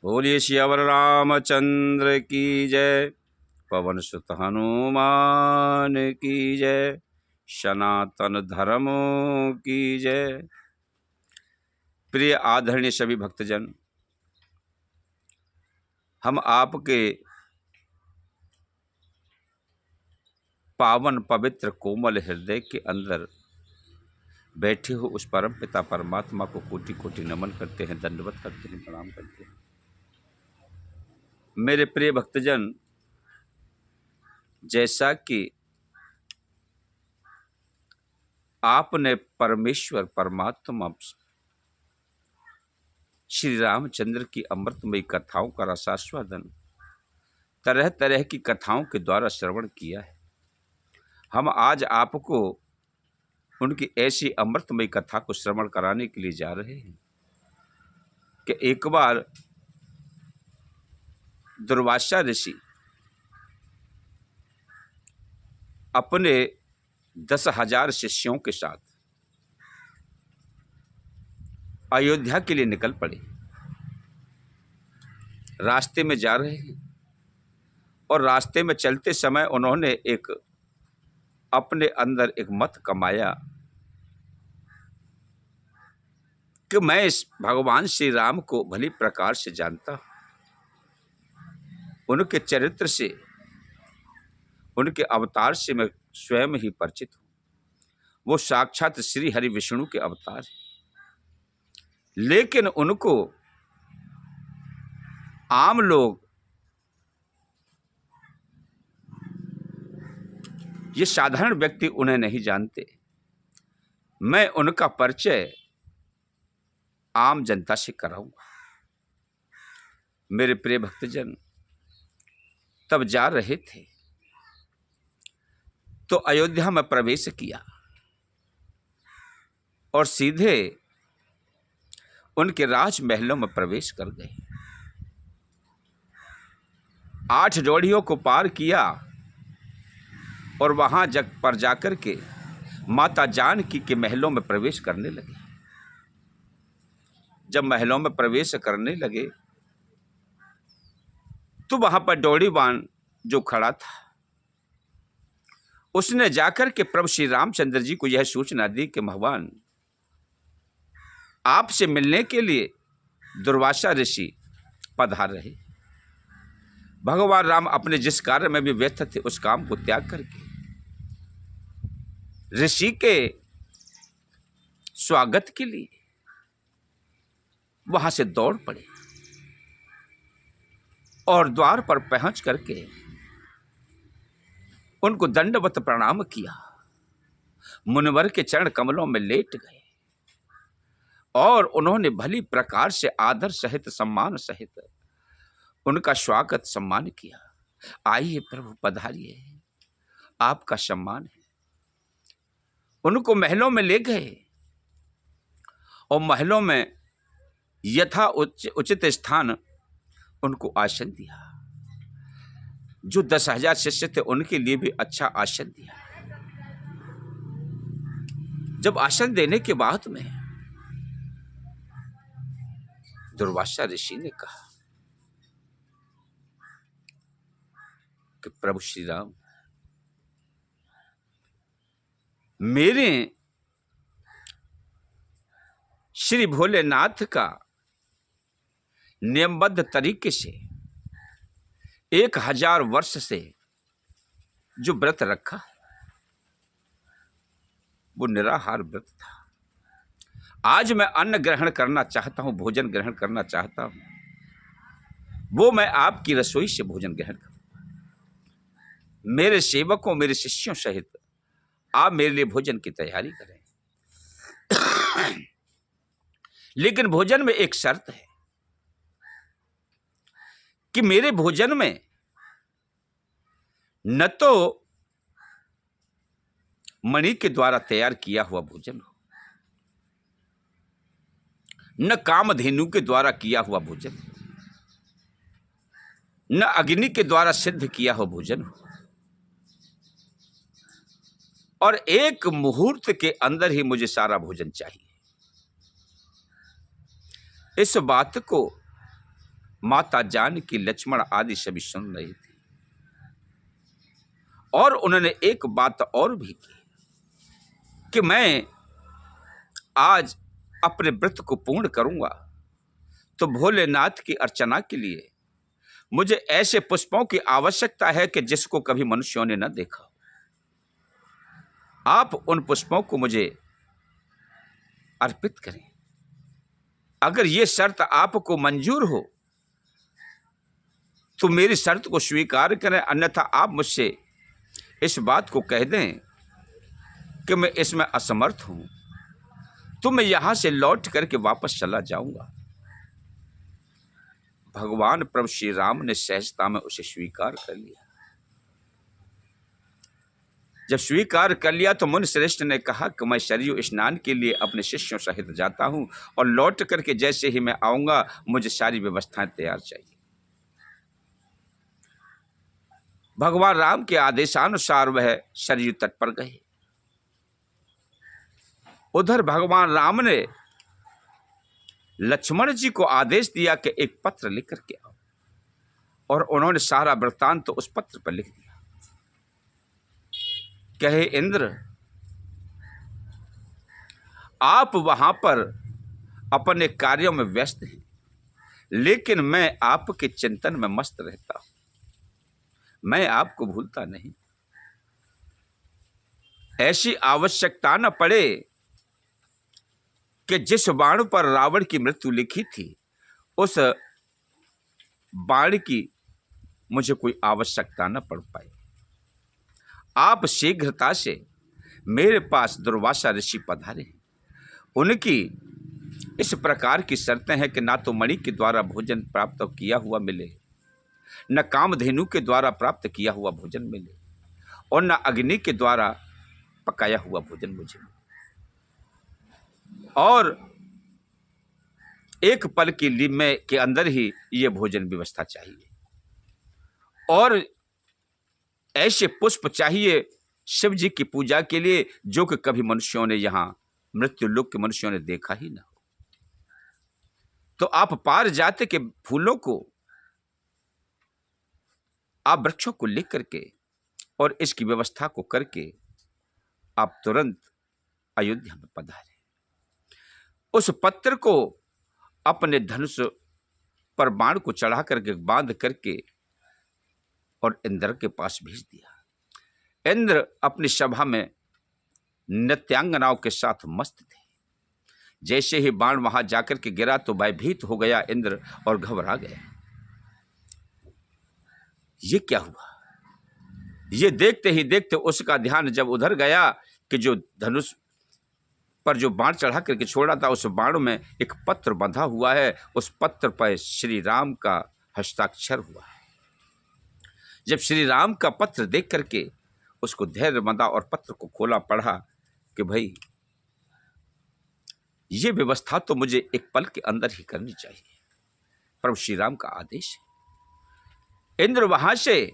बोलिए श्यावर रामचंद्र की जय। पवन सुत हनुमान की जय। सनातन धर्म की जय। प्रिय आदरणीय सभी भक्तजन, हम आपके पावन पवित्र कोमल हृदय के अंदर बैठे हो उस परम पिता परमात्मा को कोटि कोटि नमन करते हैं, दंडवत करते हैं, प्रणाम करते हैं। मेरे प्रिय भक्तजन, जैसा कि आपने परमेश्वर परमात्मा श्री रामचंद्र की अमृतमयी कथाओं का रसास्वादन तरह तरह की कथाओं के द्वारा श्रवण किया है, हम आज आपको उनकी ऐसी अमृतमयी कथा को श्रवण कराने के लिए जा रहे हैं कि एक बार दुर्वासा ऋषि अपने 10,000 शिष्यों के साथ अयोध्या के लिए निकल पड़े। रास्ते में जा रहे हैं और रास्ते में चलते समय उन्होंने अपने अंदर एक मत कमाया कि मैं इस भगवान श्री राम को भली प्रकार से जानता हूं, उनके चरित्र से, उनके अवतार से मैं स्वयं ही परिचित हूं। वो साक्षात श्री हरि विष्णु के अवतार हैं, लेकिन उनको आम लोग, ये साधारण व्यक्ति उन्हें नहीं जानते। मैं उनका परिचय आम जनता से कराऊंगा। मेरे प्रिय भक्तजन, तब जा रहे थे तो अयोध्या में प्रवेश किया और सीधे उनके राजमहलों में प्रवेश कर गए। 8 जोड़ियों को पार किया और वहां पर जाकर के माता जानकी के महलों में प्रवेश करने लगे। जब महलों में प्रवेश करने लगे तो वहां पर डोड़ीवान जो खड़ा था, उसने जाकर के प्रभु श्री रामचंद्र जी को यह सूचना दी कि भगवान आपसे मिलने के लिए दुर्वासा ऋषि पधार रहे। भगवान राम अपने जिस कार्य में भी व्यस्त थे उस काम को त्याग करके ऋषि के स्वागत के लिए वहां से दौड़ पड़े और द्वार पर पहुंच करके उनको दंडवत प्रणाम किया, मुनिवर के चरण कमलों में लेट गए और उन्होंने भली प्रकार से आदर सहित, सम्मान सहित उनका स्वागत सम्मान किया। आइए प्रभु पधारिए, आपका सम्मान है। उनको महलों में ले गए और महलों में यथा उचित स्थान उनको आसन दिया। जो 10,000 शिष्य थे उनके लिए भी अच्छा आसन दिया। जब आसन देने के बाद में दुर्वासा ऋषि ने कहा कि प्रभु श्री राम, मेरे श्री भोलेनाथ का नियमबद्ध तरीके से 1000 वर्ष से जो व्रत रखा है वो निराहार व्रत था। आज मैं अन्न ग्रहण करना चाहता हूं, भोजन ग्रहण करना चाहता हूं, वो मैं आपकी रसोई से भोजन ग्रहण करूंगा। मेरे सेवकों, मेरे शिष्यों सहित आप मेरे लिए भोजन की तैयारी करें। लेकिन भोजन में एक शर्त है कि मेरे भोजन में न तो मणि के द्वारा तैयार किया हुआ भोजन हो, न कामधेनु के द्वारा किया हुआ भोजन हो, न अग्नि के द्वारा सिद्ध किया हुआ भोजन हो, और 1 मुहूर्त के अंदर ही मुझे सारा भोजन चाहिए। इस बात को माता जानकी, लक्ष्मण आदि सभी सुन रही थी। और उन्होंने एक बात और भी की कि मैं आज अपने व्रत को पूर्ण करूंगा तो भोलेनाथ की अर्चना के लिए मुझे ऐसे पुष्पों की आवश्यकता है कि जिसको कभी मनुष्यों ने न देखा। आप उन पुष्पों को मुझे अर्पित करें। अगर ये शर्त आपको मंजूर हो तो मेरी शर्त को स्वीकार करें, अन्यथा आप मुझसे इस बात को कह दें कि मैं इसमें असमर्थ हूं, तो मैं यहां से लौट करके वापस चला जाऊंगा। भगवान प्रभु श्री राम ने सहजता में उसे स्वीकार कर लिया। जब स्वीकार कर लिया तो मुनि श्रेष्ठ ने कहा कि मैं सरयू स्नान के लिए अपने शिष्यों सहित जाता हूं और लौट करके जैसे ही मैं आऊंगा मुझे सारी व्यवस्थाएं तैयार चाहिए। भगवान राम के आदेशानुसार वह सरयू तट पर गए। उधर भगवान राम ने लक्ष्मण जी को आदेश दिया कि एक पत्र लिख करके आओ, और उन्होंने सारा वृत्तांत तो उस पत्र पर लिख दिया। कहे इंद्र, आप वहां पर अपने कार्यों में व्यस्त हैं, लेकिन मैं आपके चिंतन में मस्त रहता हूं। मैं आपको भूलता नहीं। ऐसी आवश्यकता न पड़े कि जिस बाण पर रावण की मृत्यु लिखी थी उस बाण की मुझे कोई आवश्यकता न पड़ पाए। आप शीघ्रता से मेरे पास दुर्वासा ऋषि पधारे हैं। उनकी इस प्रकार की शर्तें हैं कि ना तो मणि के द्वारा भोजन प्राप्त किया हुआ मिले, न कामधेनु के द्वारा प्राप्त किया हुआ भोजन मिले, और न अग्नि के द्वारा पकाया हुआ भोजन मुझे मिले, और एक पल की लिम्मे के अंदर ही ये भोजन व्यवस्था चाहिए, और ऐसे पुष्प चाहिए शिव जी की पूजा के लिए जो कि कभी मनुष्यों ने यहां मृत्यु लोक के मनुष्यों ने देखा ही ना हो। तो आप पार जाते के फूलों को, आप वृक्षों को लिख करके और इसकी व्यवस्था को करके आप तुरंत अयोध्या में पधारे। उस पत्र को अपने धनुष पर बाण को चढ़ा करके बांध करके और इंद्र के पास भेज दिया। इंद्र अपनी सभा में नृत्यांगनाओं के साथ मस्त थे। जैसे ही बाण वहां जाकर के गिरा तो भयभीत हो गया इंद्र और घबरा गया। ये क्या हुआ? ये देखते ही देखते उसका ध्यान जब उधर गया कि जो धनुष पर जो बाण चढ़ा करके छोड़ा था उस बाण में एक पत्र बंधा हुआ है, उस पत्र पर श्री राम का हस्ताक्षर हुआ है। जब श्री राम का पत्र देख करके उसको धैर्य बंधा और पत्र को खोला, पढ़ा कि भाई ये व्यवस्था तो मुझे एक पल के अंदर ही करनी चाहिए, प्रभु श्री राम का आदेश है। इंद्र वहां से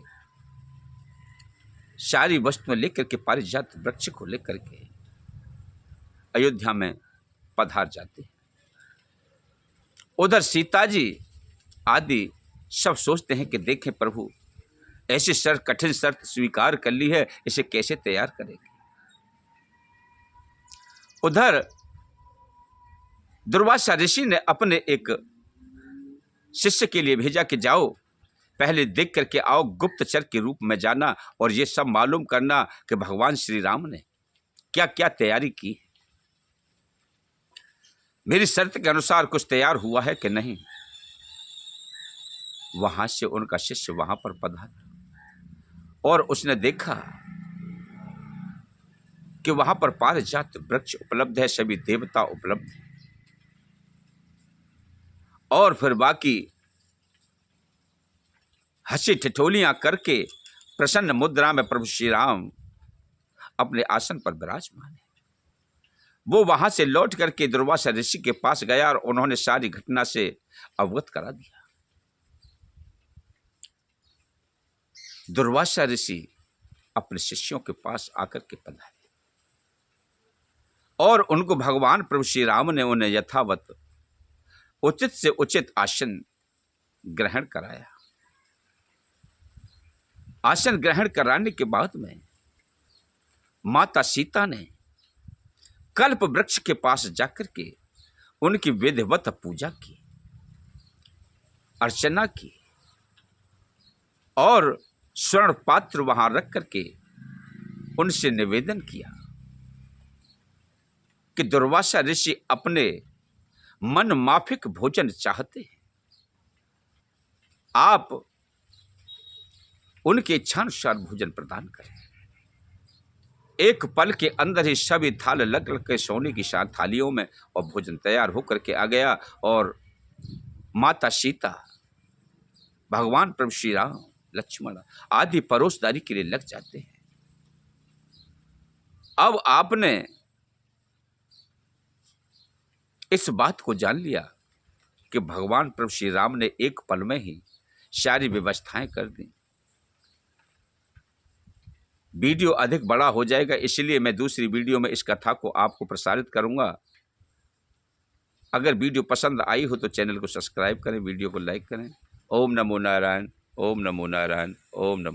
सारी वस्तुएं लेकर के पारिजात वृक्ष को लेकर के अयोध्या में पधार जाते हैं। उधर सीता जी आदि सब सोचते हैं कि देखें प्रभु ऐसी शर्त, कठिन शर्त स्वीकार कर ली है, इसे कैसे तैयार करेंगे। उधर दुर्वासा ऋषि ने अपने एक शिष्य के लिए भेजा कि जाओ पहले देख करके आओ, गुप्तचर के रूप में जाना और ये सब मालूम करना कि भगवान श्री राम ने क्या क्या तैयारी की है, मेरी शर्त के अनुसार कुछ तैयार हुआ है कि नहीं। वहां से उनका शिष्य वहां पर पधारा और उसने देखा कि वहां पर पारिजात वृक्ष उपलब्ध है, सभी देवता उपलब्ध है, और फिर बाकी हंसी ठिठोलियां करके प्रसन्न मुद्रा में प्रभु श्री राम अपने आसन पर विराजमान है। वो वहां से लौट करके दुर्वासा ऋषि के पास गया और उन्होंने सारी घटना से अवगत करा दिया। दुर्वासा ऋषि अपने शिष्यों के पास आकर के पधारे और उनको भगवान प्रभु श्री राम ने उन्हें यथावत उचित से उचित आसन ग्रहण कराया। आसन ग्रहण कराने के बाद में माता सीता ने कल्प वृक्ष के पास जाकर के उनकी विधिवत पूजा की, अर्चना की और स्वर्ण पात्र वहां रख करके उनसे निवेदन किया कि दुर्वासा ऋषि अपने मन माफिक भोजन चाहते हैं, आप उनके इच्छानुसार भोजन प्रदान करें। एक पल के अंदर ही सभी थाल लग लग के सोने की थालियों में और भोजन तैयार होकर के आ गया और माता सीता, भगवान प्रभु श्री राम, लक्ष्मण आदि परोसदारी के लिए लग जाते हैं। अब आपने इस बात को जान लिया कि भगवान प्रभु श्री राम ने एक पल में ही सारी व्यवस्थाएं कर दी। वीडियो अधिक बड़ा हो जाएगा, इसलिए मैं दूसरी वीडियो में इस कथा को आपको प्रसारित करूंगा। अगर वीडियो पसंद आई हो तो चैनल को सब्सक्राइब करें, वीडियो को लाइक करें। ओम नमो नारायण, ओम नमो नारायण, ओम नमो